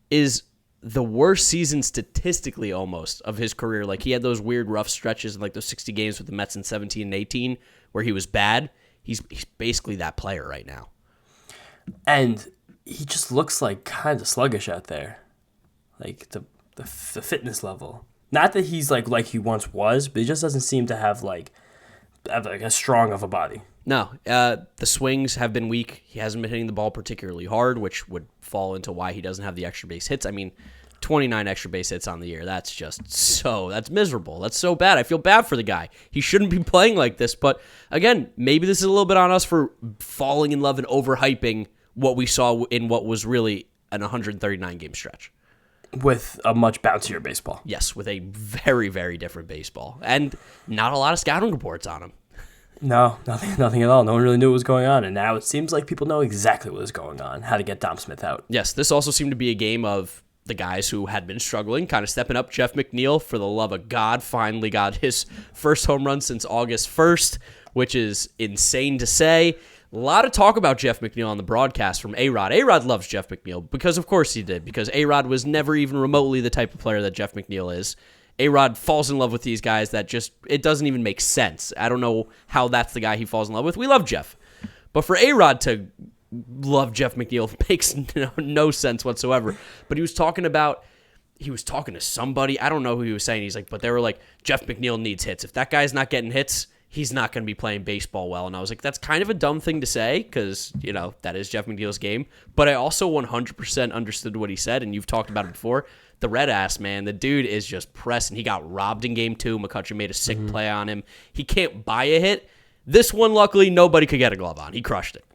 is the worst season statistically almost of his career. Like he had those weird rough stretches in like those 60 games with the Mets in 17 and 18 where he was bad. He's basically that player right now. And he just looks like kind of sluggish out there. Like the fitness level. Not that he's like he once was, but he just doesn't seem to have as strong of a body. No, the swings have been weak. He hasn't been hitting the ball particularly hard, which would fall into why he doesn't have the extra base hits. I mean, 29 extra base hits on the year. That's that's miserable. That's so bad. I feel bad for the guy. He shouldn't be playing like this. But again, maybe this is a little bit on us for falling in love and overhyping what we saw in what was really an 139 game stretch. With a much bouncier baseball. Yes, with a very, very different baseball. And not a lot of scouting reports on him. No, nothing at all. No one really knew what was going on. And now it seems like people know exactly what is going on, how to get Dom Smith out. Yes, this also seemed to be a game of the guys who had been struggling, kind of stepping up. Jeff McNeil, for the love of God, finally got his first home run since August 1st, which is insane to say. A lot of talk about Jeff McNeil on the broadcast from A-Rod. A-Rod loves Jeff McNeil because, of course, he did, because A-Rod was never even remotely the type of player that Jeff McNeil is. A-Rod falls in love with these guys that it doesn't even make sense. I don't know how that's the guy he falls in love with. We love Jeff. But for A-Rod to love Jeff McNeil makes no sense whatsoever. But he was talking to somebody. I don't know who he was saying. He's like, but they were like, Jeff McNeil needs hits. If that guy's not getting hits, he's not going to be playing baseball well. And I was like, that's kind of a dumb thing to say because, that is Jeff McNeil's game. But I also 100% understood what he said, and you've talked about it before. The red ass, man, the dude is just pressing. He got robbed in game 2. McCutcheon made a sick play on him. He can't buy a hit. This one, luckily, nobody could get a glove on. He crushed it.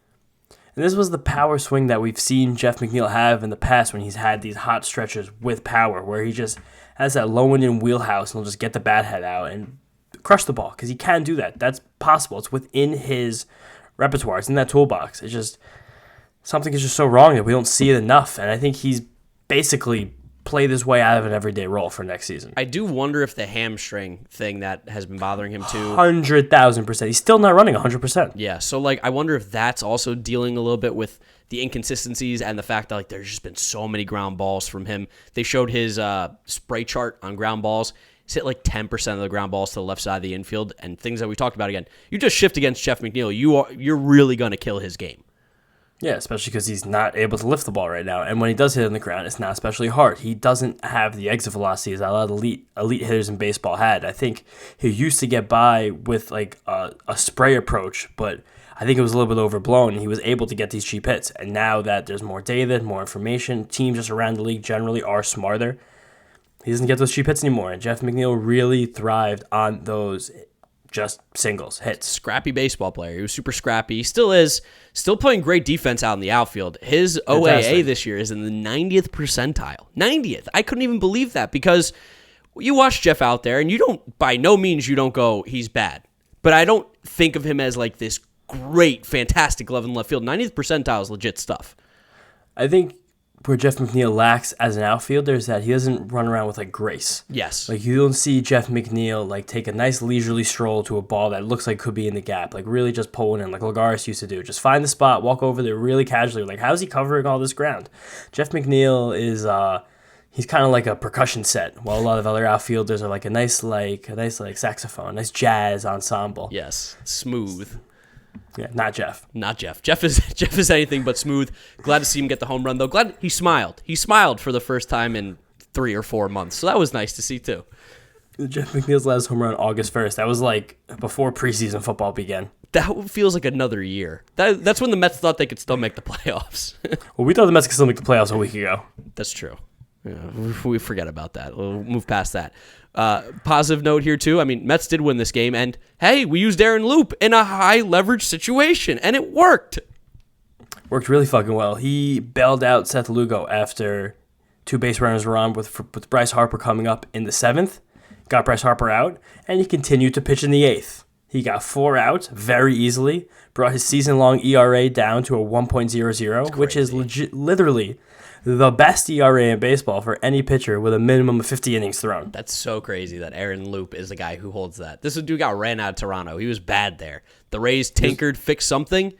And this was the power swing that we've seen Jeff McNeil have in the past when he's had these hot stretches with power, where he just has that low and in wheelhouse and he'll just get the bat head out and crush the ball because he can do that. That's possible. It's within his repertoire. It's in that toolbox. It's just something is just so wrong that we don't see it enough. And I think he's basically played his way out of an everyday role for next season. I do wonder if the hamstring thing that has been bothering him too. 100,000%. He's still not running 100%. Yeah, so I wonder if that's also dealing a little bit with the inconsistencies and the fact that there's just been so many ground balls from him. They showed his spray chart on ground balls. He's hit 10% of the ground balls to the left side of the infield, and things that we talked about again. You just shift against Jeff McNeil, you're really going to kill his game. Yeah, especially because he's not able to lift the ball right now. And when he does hit on the ground, it's not especially hard. He doesn't have the exit velocity as a lot of elite hitters in baseball had. I think he used to get by with a spray approach, but I think it was a little bit overblown, and he was able to get these cheap hits. And now that there's more data, more information, teams just around the league generally are smarter. He doesn't get those cheap hits anymore. And Jeff McNeil really thrived on those just singles, hits. Scrappy baseball player. He was super scrappy. He still is. Still playing great defense out in the outfield. His OAA this year is in the 90th percentile. 90th. I couldn't even believe that because you watch Jeff out there and by no means you don't go, he's bad. but I don't think of him as like this great, fantastic glove in left field. 90th percentile is legit stuff. I think where Jeff McNeil lacks as an outfielder is that he doesn't run around with like grace. Yes. Like you don't see Jeff McNeil like take a nice leisurely stroll to a ball that looks like could be in the gap, like really just pulling in like Lagares used to do. Just find the spot, walk over there really casually. Like how's he covering all this ground? Jeff McNeil is he's kind of like a percussion set, while a lot of other outfielders are like a nice saxophone, nice jazz ensemble. Yes. Smooth. Yeah, not Jeff. Not Jeff. Jeff is anything but smooth. Glad to see him get the home run, though. Glad he smiled. He smiled for the first time in 3 or 4 months, so that was nice to see, too. Jeff McNeil's last home run August 1st. That was like before preseason football began. That feels like another year. That's when the Mets thought they could still make the playoffs. Well, we thought the Mets could still make the playoffs a week ago. That's true. Yeah, we forget about that. We'll move past that. Positive note here, too. I mean, Mets did win this game, and hey, we used Aaron Loop in a high leverage situation, and it worked. Worked really fucking well. He bailed out Seth Lugo after 2 base runners were on with Bryce Harper coming up in the 7th. Got Bryce Harper out, and he continued to pitch in the 8th. He got 4 outs very easily, brought his season-long ERA down to a 1.00, which is literally the best ERA in baseball for any pitcher with a minimum of 50 innings thrown. That's so crazy that Aaron Loop is the guy who holds that. This dude got ran out of Toronto. He was bad there. The Rays tinkered, fixed something,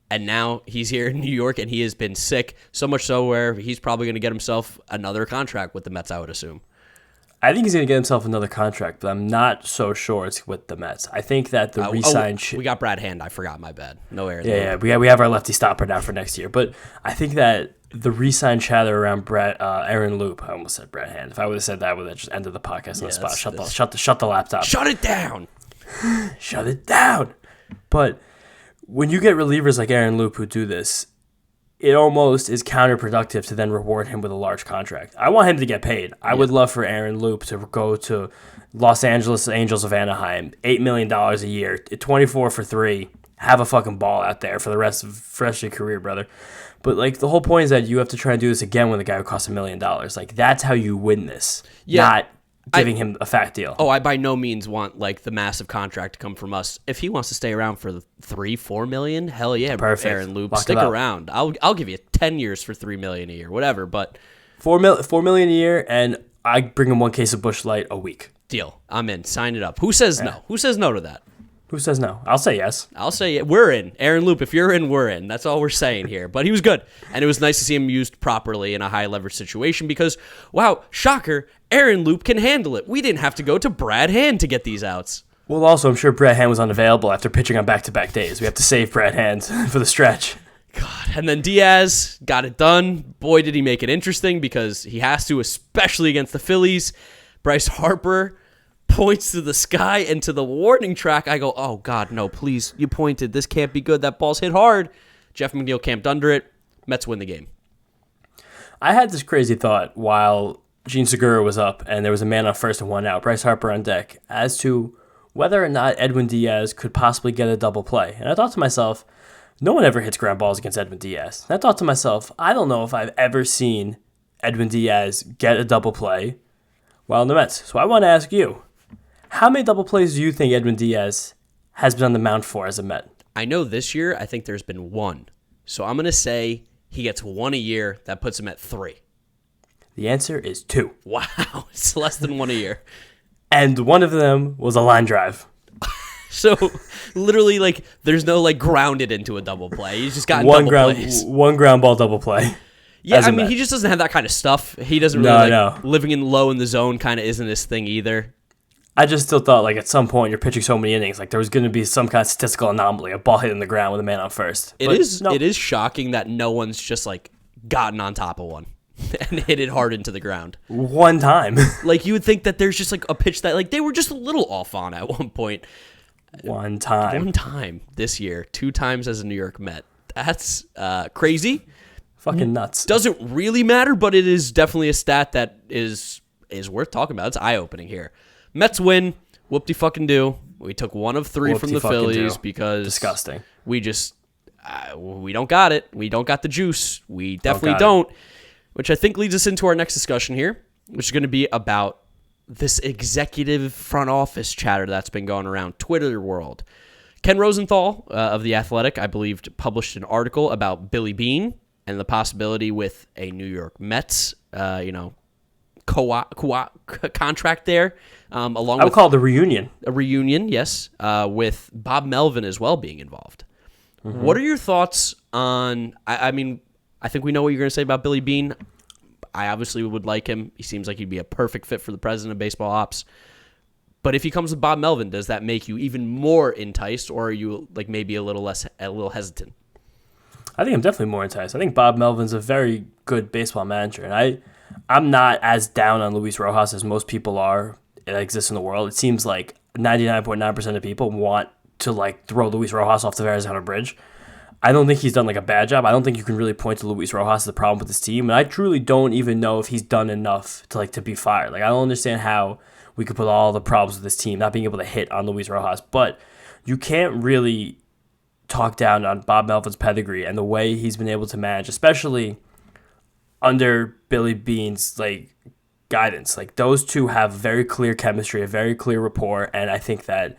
and now he's here in New York, and he has been sick, so much so where he's probably going to get himself another contract with the Mets, I would assume. I think he's going to get himself another contract, but I'm not so sure it's with the Mets. I think that the re-sign... we got Brad Hand. I forgot, my bad. No Aaron Loop. Yeah, we have our lefty stopper now for next year, but I think that the re-sign chatter around Aaron Loop. I almost said Brad Hand. If I would have said that, I would have just ended the podcast on the spot. Shut the laptop. Shut it down. Shut it down. But when you get relievers like Aaron Loop who do this, it almost is counterproductive to then reward him with a large contract. I want him to get paid. I would love for Aaron Loop to go to Los Angeles Angels of Anaheim, $8 million a year, 24 for 3, have a fucking ball out there for the rest of your career, brother. But like the whole point is that you have to try and do this again with a guy who costs $1 million. Like that's how you win this. Yeah. Not giving him a fat deal. Oh, I by no means want like the massive contract to come from us. If he wants to stay around for the $3-4 million, hell yeah, perfect. Aaron Loop, stick around. I'll give you 10 years for $3 million a year, whatever. But $4 million a year, and I bring him 1 case of Busch Light a week. Deal. I'm in. Sign it up. Who says no? Who says no to that? Who says no? I'll say yes. I'll say we're in. Aaron Loop, if you're in, we're in. That's all we're saying here. But he was good. And it was nice to see him used properly in a high leverage situation because, wow, shocker, Aaron Loop can handle it. We didn't have to go to Brad Hand to get these outs. Well, also, I'm sure Brad Hand was unavailable after pitching on back-to-back days. We have to save Brad Hand for the stretch. God. And then Diaz got it done. Boy, did he make it interesting because he has to, especially against the Phillies. Bryce Harper points to the sky and to the warning track. I go, oh, God, no, please, you pointed. This can't be good. That ball's hit hard. Jeff McNeil camped under it. Mets win the game. I had this crazy thought while Gene Segura was up and there was a man on first and 1 out, Bryce Harper on deck, as to whether or not Edwin Diaz could possibly get a double play. And I thought to myself, no one ever hits ground balls against Edwin Diaz. And I thought to myself, I don't know if I've ever seen Edwin Diaz get a double play while in the Mets. So I want to ask you, how many double plays do you think Edwin Diaz has been on the mound for as a Met? I know this year, I think there's been 1. So I'm going to say he gets 1 a year. That puts him at 3. The answer is 2. Wow. It's less than 1 a year. And one of them was a line drive. So literally, like, there's no, like, grounded into a double play. He's just got plays. One ground ball double play. Yeah, I mean, he just doesn't have that kind of stuff. He doesn't really, living in low in the zone kind of isn't his thing either. I just still thought, like, at some point you're pitching so many innings, like there was going to be some kind of statistical anomaly, a ball hitting the ground with a man on first. It is shocking that no one's just, like, gotten on top of one and hit it hard into the ground. One time. Like, you would think that there's just, like, a pitch that, like, they were just a little off on at one point. One time this year. 2 times as a New York Met. That's crazy. Fucking nuts. Doesn't really matter, but it is definitely a stat that is worth talking about. It's eye-opening here. Mets win. Whoop-de-fucking-do. We took 1 of 3 from the Phillies because disgusting. We just we don't got it. We don't got the juice. We definitely don't. Which I think leads us into our next discussion here, which is going to be about this executive front office chatter that's been going around Twitter world. Ken Rosenthal of The Athletic, I believe, published an article about Billy Beane and the possibility with a New York Mets, contract there. I would call it the reunion. A reunion, yes, with Bob Melvin as well being involved. Mm-hmm. What are your thoughts on, I think we know what you're going to say about Billy Beane. I obviously would like him. He seems like he'd be a perfect fit for the president of baseball ops. But if he comes with Bob Melvin, does that make you even more enticed, or are you like maybe a little hesitant? I think I'm definitely more enticed. I think Bob Melvin's a very good baseball manager, and I'm not as down on Luis Rojas as most people are that exist in the world. It seems like 99.9% of people want to like throw Luis Rojas off the Verrazano Bridge. I don't think he's done like a bad job. I don't think you can really point to Luis Rojas as the problem with this team, and I truly don't even know if he's done enough to be fired. Like I don't understand how we could put all the problems with this team not being able to hit on Luis Rojas, but you can't really talk down on Bob Melvin's pedigree and the way he's been able to manage, especially under Billy Beane's guidance. Like those two have very clear chemistry, a very clear rapport, and I think that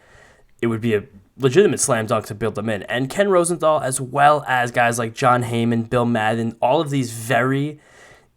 it would be a legitimate slam dunk to build them in. And Ken Rosenthal, as well as guys like John Heyman, Bill Madden, all of these very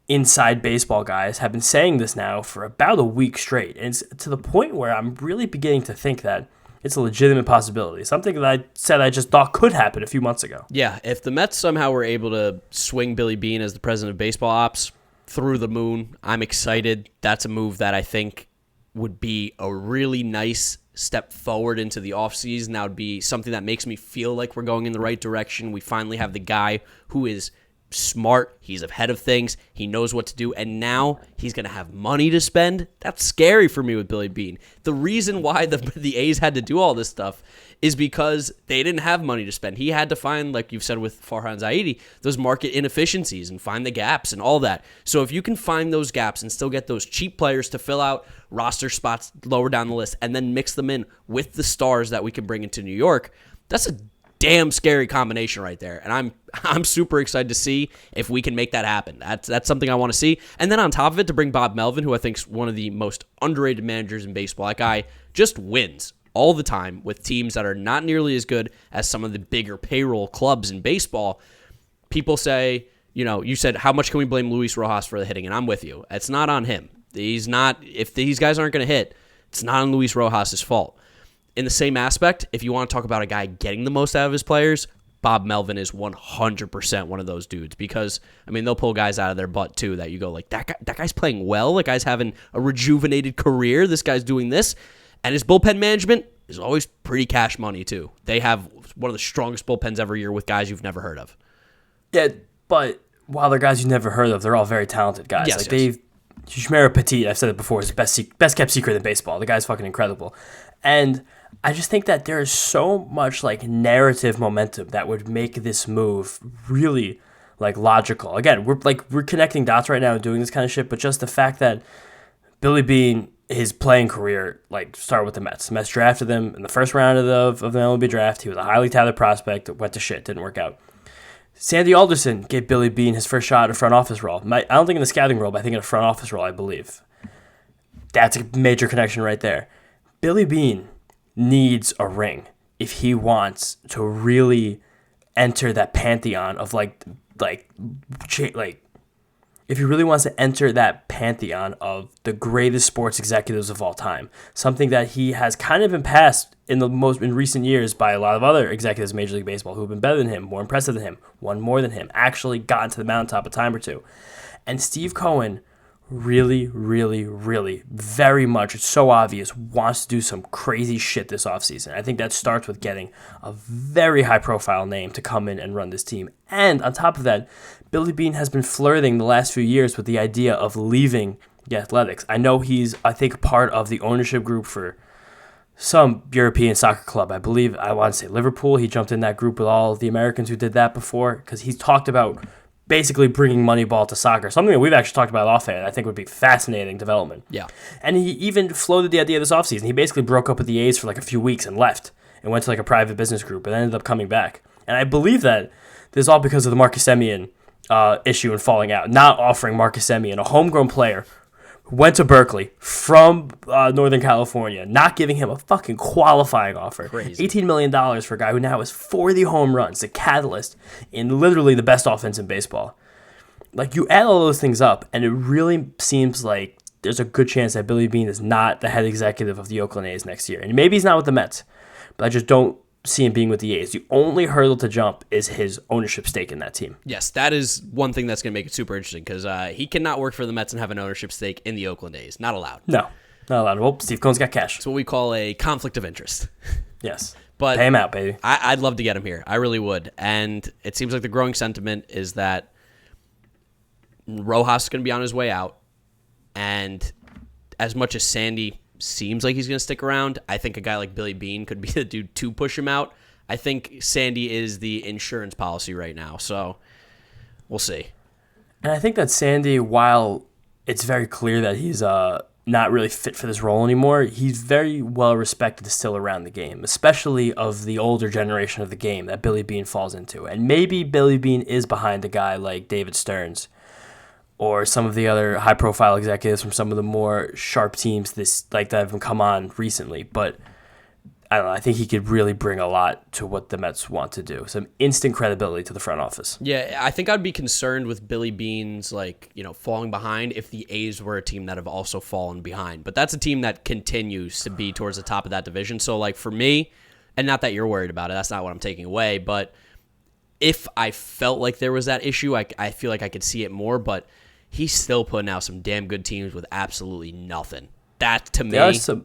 inside baseball guys have been saying this now for about a week straight. And it's to the point where I'm really beginning to think that it's a legitimate possibility. Something that I said I just thought could happen a few months ago. Yeah, if the Mets somehow were able to swing Billy Beane as the president of baseball ops through the moon, I'm excited. That's a move that I think would be a really nice step forward into the offseason. That would be something that makes me feel like we're going in the right direction. We finally have the guy who is smart, he's ahead of things, he knows what to do, and now he's going to have money to spend. That's scary for me with Billy Beane. The reason why the A's had to do all this stuff is because they didn't have money to spend. He had to find, like you've said with Farhan Zaidi, those market inefficiencies and find the gaps and all that. So if you can find those gaps and still get those cheap players to fill out roster spots lower down the list and then mix them in with the stars that we can bring into New York, that's a damn scary combination right there, and I'm super excited to see if we can make that happen. That's something I want to see. And then on top of it, to bring Bob Melvin, who I think is one of the most underrated managers in baseball. That guy just wins all the time with teams that are not nearly as good as some of the bigger payroll clubs in baseball. People say, you said, how much can we blame Luis Rojas for the hitting? And I'm with you. It's not on him. If these guys aren't going to hit, it's not on Luis Rojas' fault. In the same aspect, if you want to talk about a guy getting the most out of his players, Bob Melvin is 100% one of those dudes because, they'll pull guys out of their butt too that you go like, that guy's playing well, that guy's having a rejuvenated career, this guy's doing this, and his bullpen management is always pretty cash money too. They have one of the strongest bullpens every year with guys you've never heard of. Yeah, but while they're guys you've never heard of, they're all very talented guys. Yes. Shmera Petit, I've said it before, is the best kept secret in baseball. The guy's fucking incredible. And I just think that there is so much narrative momentum that would make this move really logical. Again, we're connecting dots right now and doing this kind of shit, but just the fact that Billy Beane, his playing career started with the Mets. The Mets drafted him in the first round of the MLB draft. He was a highly touted prospect that went to shit, didn't work out. Sandy Alderson gave Billy Beane his first shot at a front office role. I don't think in the scouting role, but I think in a front office role, I believe. That's a major connection right there. Billy Beane needs a ring if he wants to really enter that pantheon of if he really wants to enter that pantheon of the greatest sports executives of all time, something that he has kind of been passed in recent years by a lot of other executives in Major League Baseball who have been better than him, more impressive than him, won more than him, actually gotten to the mountaintop a time or two. And Steve Cohen really, really, really, very much, it's so obvious, wants to do some crazy shit this offseason. I think that starts with getting a very high-profile name to come in and run this team. And on top of that, Billy Beane has been flirting the last few years with the idea of leaving the Athletics. I know he's, part of the ownership group for some European soccer club. I want to say Liverpool. He jumped in that group with all the Americans who did that before because he's talked about basically bringing Moneyball to soccer, something that we've actually talked about off air. I think would be fascinating development. Yeah. And he even floated the idea this offseason. He basically broke up with the A's for a few weeks and left and went to a private business group and ended up coming back. And I believe that this is all because of the Marcus Semien issue and falling out, not offering Marcus Semien, a homegrown player went to Berkeley from Northern California, not giving him a fucking qualifying offer. Crazy. $18 million for a guy who now has 40 home runs, the catalyst in literally the best offense in baseball. Like, you add all those things up, and it really seems like there's a good chance that Billy Beane is not the head executive of the Oakland A's next year. And maybe he's not with the Mets, but I just don't see him being with the A's. The only hurdle to jump is his ownership stake in that team. Yes, that is one thing that's going to make it super interesting because he cannot work for the Mets and have an ownership stake in the Oakland A's. Not allowed. No, not allowed. Well, Steve Cohen's got cash. It's what we call a conflict of interest. Yes. But pay him out, baby. I'd love to get him here. I really would. And it seems like the growing sentiment is that Rojas is going to be on his way out. And as much as Sandy seems like he's going to stick around, I think a guy like Billy Beane could be the dude to push him out. I think Sandy is the insurance policy right now, so we'll see. And I think that Sandy, while it's very clear that he's not really fit for this role anymore, he's very well respected still around the game, especially of the older generation of the game that Billy Beane falls into. And maybe Billy Beane is behind a guy like David Stearns or some of the other high-profile executives from some of the more sharp teams that have come on recently. But I don't know. I think he could really bring a lot to what the Mets want to do. Some instant credibility to the front office. Yeah, I think I'd be concerned with Billy Beane's falling behind if the A's were a team that have also fallen behind. But that's a team that continues to be towards the top of that division. So for me, and not that you're worried about it, that's not what I'm taking away. But if I felt like there was that issue, I feel like I could see it more. But he's still putting out some damn good teams with absolutely nothing. That, to me,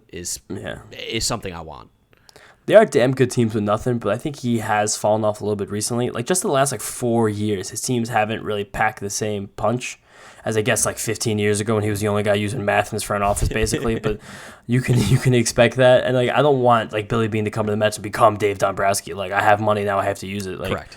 is something I want. They are damn good teams with nothing, but I think he has fallen off a little bit recently. Just in the last 4 years, his teams haven't really packed the same punch as I guess 15 years ago when he was the only guy using math in his front office, basically. But you can expect that, and I don't want Billy Beane to come to the Mets and become Dave Dombrowski. I have money now, I have to use it. Correct.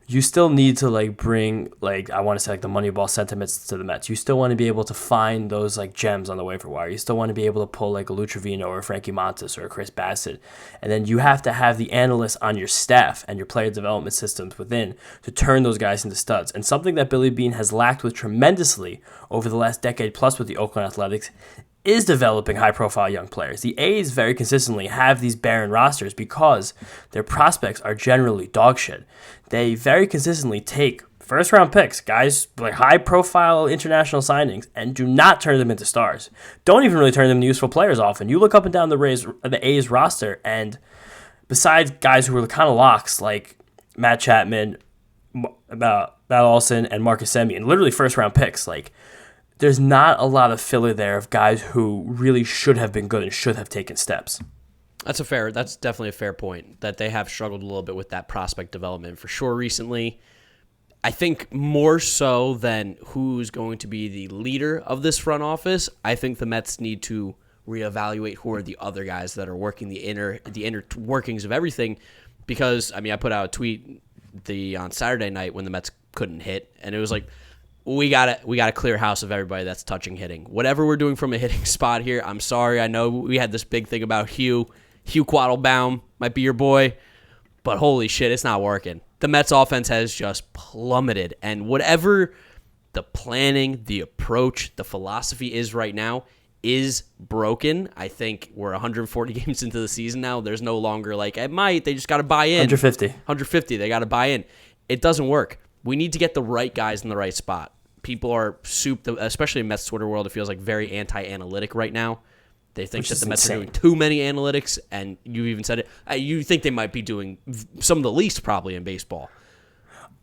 You still need to bring I want to say the Moneyball sentiments to the Mets. You still want to be able to find those gems on the waiver wire. You still want to be able to pull a Lou Trevino or a Frankie Montas or a Chris Bassett, and then you have to have the analysts on your staff and your player development systems within to turn those guys into studs. And something that Billy Beane has lacked with tremendously over the last decade plus with the Oakland Athletics is developing high-profile young players. The A's very consistently have these barren rosters because their prospects are generally dog shit. They very consistently take first-round picks, guys high-profile international signings, and do not turn them into stars. Don't even really turn them into useful players often. You look up and down the A's roster, and besides guys who are kind of locks like Matt Chapman, Matt Olson, and Marcus Semien, literally first-round picks, there's not a lot of filler there of guys who really should have been good and should have taken steps. That's definitely a fair point, that they have struggled a little bit with that prospect development for sure recently. I think more so than who's going to be the leader of this front office, I think the Mets need to reevaluate who are the other guys that are working the inner workings of everything. Because I put out a tweet on Saturday night when the Mets couldn't hit, and it was we got a clear house of everybody that's touching hitting. Whatever we're doing from a hitting spot here, I'm sorry. I know we had this big thing about Hugh Quattlebaum might be your boy, but holy shit, it's not working. The Mets offense has just plummeted, and whatever the planning, the approach, the philosophy is right now is broken. I think we're 140 games into the season now. There's no longer they just got to buy in. 150, they got to buy in. It doesn't work. We need to get the right guys in the right spot. People are especially in Mets Twitter world, it feels very anti-analytic right now. They think that the Mets are doing too many analytics, and you even said it. You think they might be doing some of the least probably in baseball.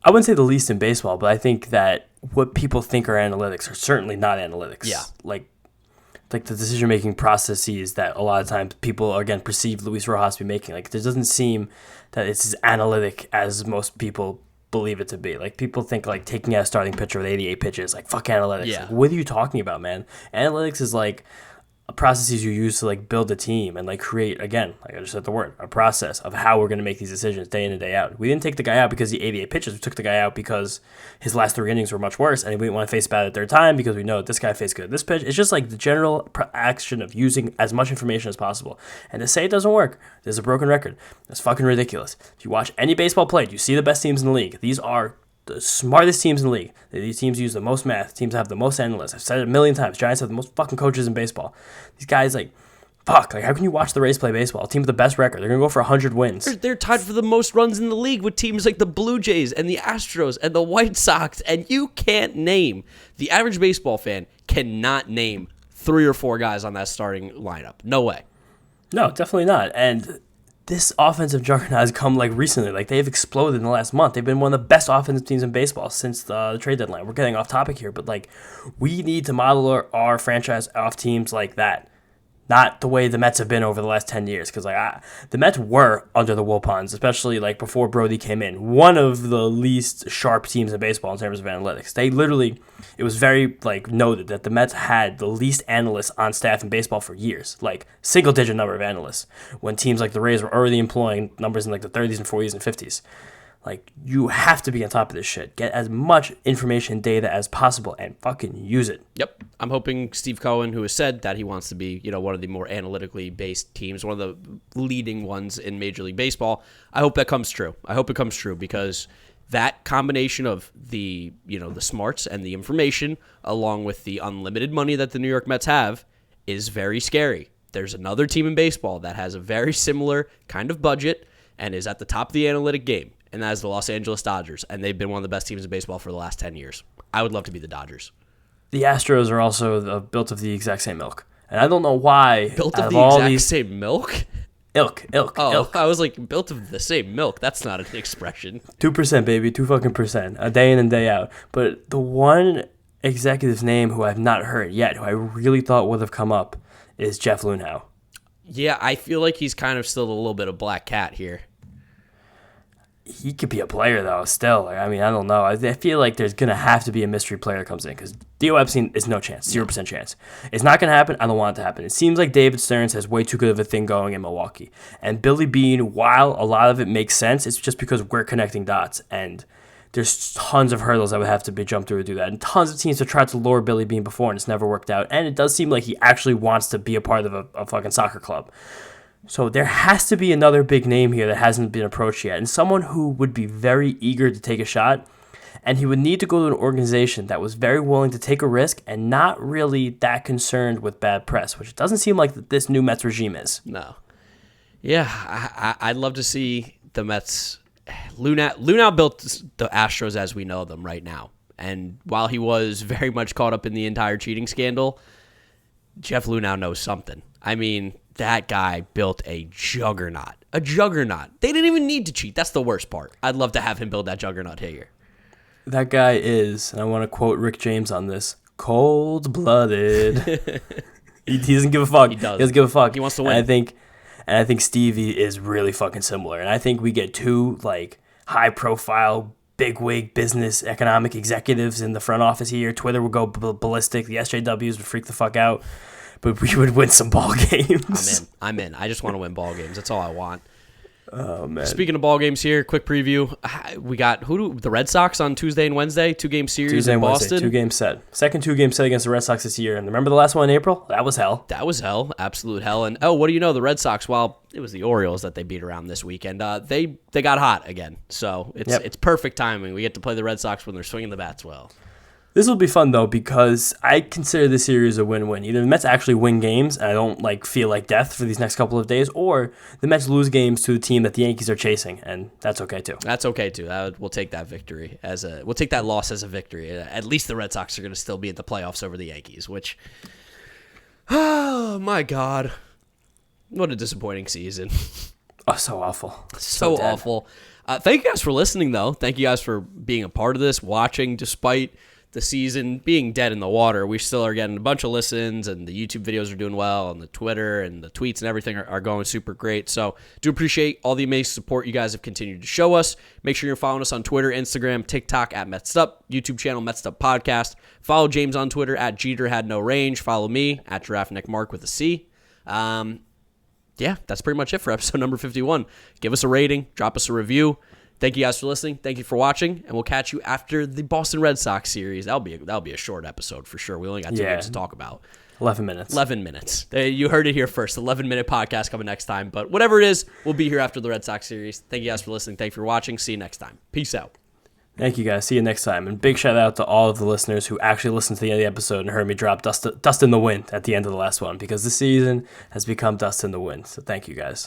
I wouldn't say the least in baseball, but I think that what people think are analytics are certainly not analytics. Yeah. The decision-making processes that a lot of times people, again, perceive Luis Rojas to be making. It doesn't seem that it's as analytic as most people believe it to be. People think taking out a starting pitcher with 88 pitches, fuck analytics. Yeah. What are you talking about, man? Analytics is processes you use to build a team and create, again, I just said the word, a process of how we're going to make these decisions day in and day out. We didn't take the guy out because he 88 pitches. We took the guy out because his last 3 innings were much worse, and we didn't want to face bad at third time because we know that this guy faced good at this pitch. It's just the general action of using as much information as possible. And to say it doesn't work, there's a broken record. That's fucking ridiculous. If you watch any baseball played, you see the best teams in the league. These are the smartest teams in the league. These teams use the most math. Teams have the most analysts. I've said it a million times. Giants have the most fucking coaches in baseball. These guys, like, fuck. Like, how can you watch the Rays play baseball? A team with the best record. They're going to go for 100 wins. They're tied for the most runs in the league with teams like the Blue Jays and the Astros and the White Sox. And you can't name, the average baseball fan cannot name 3 or 4 guys on that starting lineup. No way. No, definitely not. And this offensive juggernaut has come like recently. Like they've exploded in the last month. They've been one of the best offensive teams in baseball since the trade deadline. We're getting off topic here, but like we need to model our franchise off teams like that. Not the way the Mets have been over the last 10 years. Because the Mets were under the Wilpons, especially like before Brody came in, one of the least sharp teams in baseball in terms of analytics. They literally, it was very like noted that the Mets had the least analysts on staff in baseball for years, like single-digit number of analysts, when teams like the Rays were already employing numbers in like the 30s and 40s and 50s. Like, you have to be on top of this shit. Get as much information and data as possible and fucking use it. Yep. I'm hoping Steve Cohen, who has said that he wants to be, one of the more analytically based teams, one of the leading ones in Major League Baseball, I hope that comes true. I hope it comes true because that combination of the smarts and the information along with the unlimited money that the New York Mets have is very scary. There's another team in baseball that has a very similar kind of budget and is at the top of the analytic game. And that is the Los Angeles Dodgers, and they've been one of the best teams in baseball for the last 10 years. I would love to be the Dodgers. The Astros are also built of the exact same milk. And I don't know why. Built of the exact same milk? Ilk. I was like, built of the same milk. That's not an expression. 2%, baby. 2% a day in and day out. But the one executive's name who I've not heard yet, who I really thought would have come up, is Jeff Luhnow. Yeah, I feel like he's kind of still a little bit of black cat here. He could be a player, though, still. I don't know. I feel like there's going to have to be a mystery player that comes in because Theo Epstein is no chance, 0% chance. It's not going to happen. I don't want it to happen. It seems like David Stearns has way too good of a thing going in Milwaukee. And Billy Beane, while a lot of it makes sense, it's just because we're connecting dots. And there's tons of hurdles that would have to be jumped through to do that. And tons of teams have tried to lure Billy Beane before, and it's never worked out. And it does seem like he actually wants to be a part of a fucking soccer club. So there has to be another big name here that hasn't been approached yet, and someone who would be very eager to take a shot, and he would need to go to an organization that was very willing to take a risk and not really that concerned with bad press, which it doesn't seem like this new Mets regime is. No. Yeah, I'd love to see the Mets. Luhnow built the Astros as we know them right now, and while he was very much caught up in the entire cheating scandal, Jeff Luhnow knows something. I mean, that guy built a juggernaut. A juggernaut. They didn't even need to cheat. That's the worst part. I'd love to have him build that juggernaut here. That guy is, and I want to quote Rick James on this, cold-blooded. he doesn't give a fuck. He does. He doesn't give a fuck. He wants to win. And I think Stevie is really fucking similar. And I think we get two like high-profile, bigwig business economic executives in the front office here. Twitter would go ballistic. The SJWs would freak the fuck out. But we would win some ball games. I'm in. I just want to win ball games. That's all I want. Oh, man. Speaking of ball games here, quick preview. We got the Red Sox on Tuesday and Wednesday, 2-game series Tuesday in and Boston. Wednesday, 2-game set. Second 2-game set against the Red Sox this year. And remember the last one in April? That was hell. That was hell. Absolute hell. And, what do you know? The Red Sox, well, it was the Orioles that they beat around this weekend. They got hot again. So it's perfect timing. We get to play the Red Sox when they're swinging the bats well. This will be fun, though, because I consider this series a win-win. Either the Mets actually win games, and I don't feel like death for these next couple of days, or the Mets lose games to the team that the Yankees are chasing, and that's okay, too. That's okay, too. We'll take that victory we'll take that loss as a victory. At least the Red Sox are going to still be in the playoffs over the Yankees, which, oh, my God. What a disappointing season. Oh, so awful. So awful. Thank you guys for listening, though. Thank you guys for being a part of this, watching, despite the season being dead in the water. We still are getting a bunch of listens, and the YouTube videos are doing well, and the Twitter and the tweets and everything are going super great. So do appreciate all the amazing support you guys have continued to show us. Make sure you're following us on Twitter, Instagram, TikTok at Mets'd, YouTube channel Mets'd Podcast. Follow James on Twitter at Jeter Had No Range. Follow me at Giraffe Neck Marc with a C. Yeah, that's pretty much it for episode number 51. Give us a rating, drop us a review. Thank you guys for listening. Thank you for watching, and we'll catch you after the Boston Red Sox series. That'll be a short episode for sure. We only got 2 games to talk about. 11 minutes. 11 minutes. You heard it here first. 11-minute podcast coming next time. But whatever it is, we'll be here after the Red Sox series. Thank you guys for listening. Thank you for watching. See you next time. Peace out. Thank you, guys. See you next time. And big shout out to all of the listeners who actually listened to the end of the episode and heard me drop dust in the wind at the end of the last one, because this season has become dust in the wind. So thank you, guys.